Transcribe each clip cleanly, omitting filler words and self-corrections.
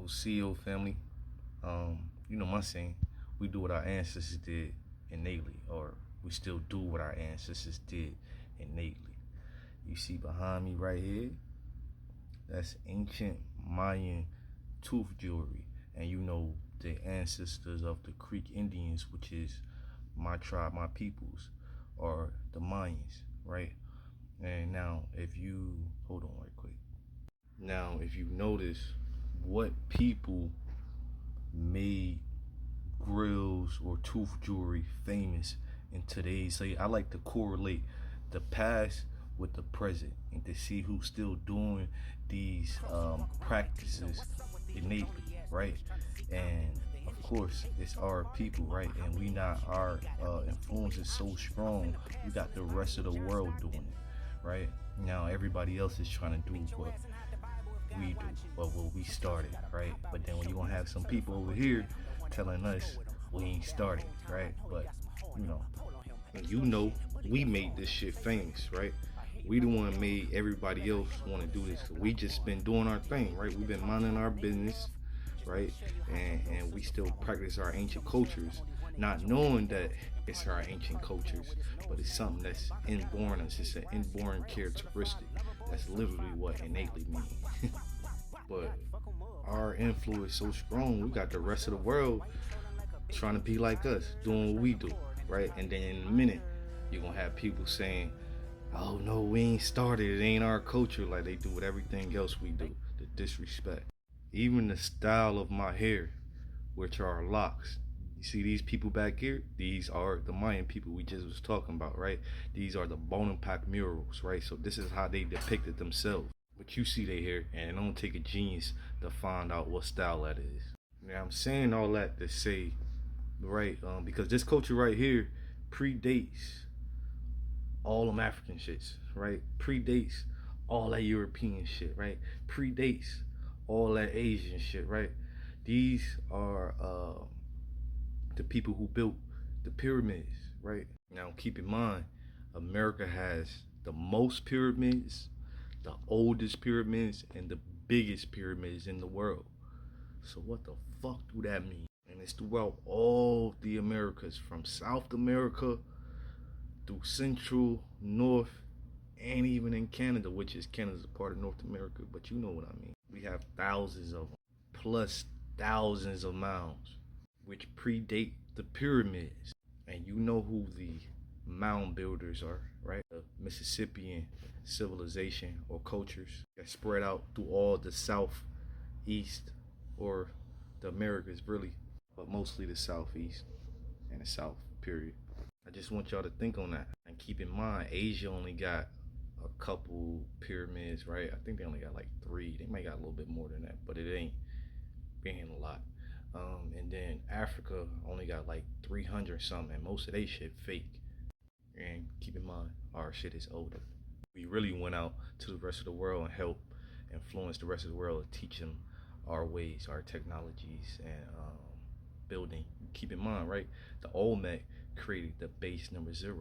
CEO family. You know my saying, we do what our ancestors did innately, or we still do what our ancestors did innately. You see behind me right here, that's ancient Mayan tooth jewelry. And you know the ancestors of the Creek Indians, which is my tribe, my peoples, are the Mayans, right? And now if you hold on right quick. Now if you notice what people made grills or tooth jewelry famous in today's, say, I like to correlate the past with the present and to see who's still doing these practices innately, right? And of course it's our people, right? And we not, our influence is so strong, we got the rest of the world doing it, right? Now everybody else is trying to do what we do, but what we started, right? But then when you gonna have some people over here telling us we ain't started, right? But you know, we made this shit famous, right? We the one made everybody else want to do this. We just been doing our thing, right? We've been minding our business, right? And we still practice our ancient cultures, not knowing that it's our ancient cultures, but it's something that's inborn us. It's an inborn characteristic. That's literally what innately means. But our influence so strong, we got the rest of the world trying to be like us, doing what we do, right? And then in a minute, you're gonna have people saying, oh no, we ain't started, it ain't our culture, like they do with everything else we do. The disrespect. Even the style of my hair, which are locks. You see these people back here? These are the Mayan people we just was talking about, right? These are the Bonaparte murals, right? So this is how they depicted themselves. But you see they hair, and it don't take a genius to find out what style that is. Now I'm saying all that to say, right? Because this culture right here predates all them African shits, right? Predates all that European shit, right? Predates all that Asian shit, right? These are the people who built the pyramids, right? Now keep in mind, America has the most pyramids, the oldest pyramids, and the biggest pyramids in the world. So what the fuck do that mean? And it's throughout all the Americas, from South America through Central, North, and even in Canada, which is Canada's a part of North America, but you know what I mean. We have thousands of them, plus thousands of mounds, which predate the pyramids. And you know who the mound builders are, right? The Mississippian civilization or cultures that spread out through all the southeast, or the Americas really, but mostly the southeast and the south, period. I just want y'all to think on that. And keep in mind, Asia only got a couple pyramids, right? I think they only got like 3. They might got a little bit more than that, but it ain't a lot. And then Africa only got like 300 something, and most of they shit fake. And keep in mind, our shit is older. We really went out to the rest of the world and helped influence the rest of the world and teach them our ways, our technologies, and building. Keep in mind, right? The Olmec created the base number 0.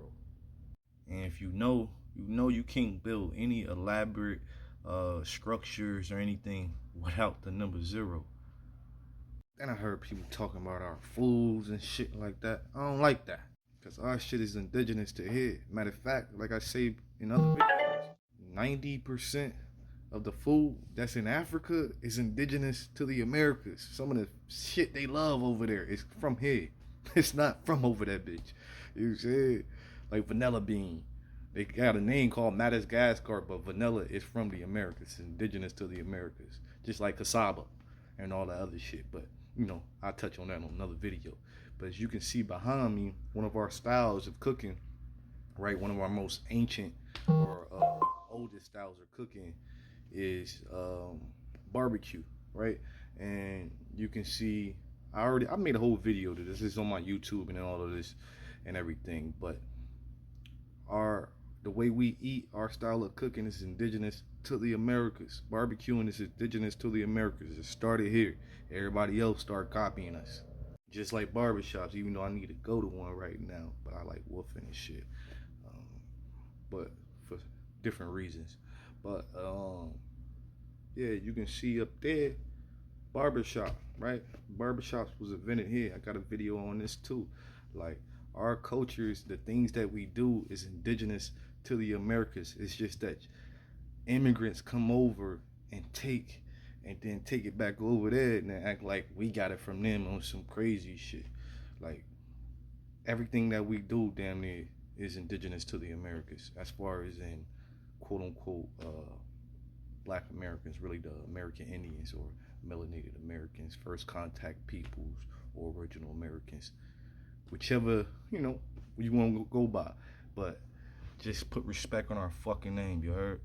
And if you know you can't build any elaborate structures or anything without the number 0. Then I heard people talking about our foods and shit like that. I don't like that, because our shit is indigenous to here. Matter of fact, like I say in other videos, 90% of the food that's in Africa is indigenous to the Americas. Some of the shit they love over there is from here. It's not from over that bitch. You see, like vanilla bean. They got a name called Madagascar, but vanilla is from the Americas. It's indigenous to the Americas. Just like cassava and all that other shit. But, you know, I'll touch on that on another video. But as you can see behind me, one of our styles of cooking, right, one of our most ancient or oldest styles of cooking is barbecue, right? And you can see I made a whole video to this. This is on my YouTube and all of this and everything. But the way we eat, our style of cooking is indigenous to the Americas. Barbecuing is indigenous to the Americas. It started here. Everybody else started copying us. Just like barbershops, even though I need to go to one right now, but I like woofing and shit. But for different reasons. But yeah, you can see up there barbershop, right? Barbershops was invented here. I got a video on this too. Like, our cultures, the things that we do is indigenous to the Americas. It's just that immigrants come over and then take it back over there and then act like we got it from them on some crazy shit. Like, everything that we do damn near is indigenous to the Americas, as far as in quote unquote black Americans, really the American Indians or melanated Americans, first contact peoples, or original Americans, whichever, you want to go by. But just put respect on our fucking name, you heard?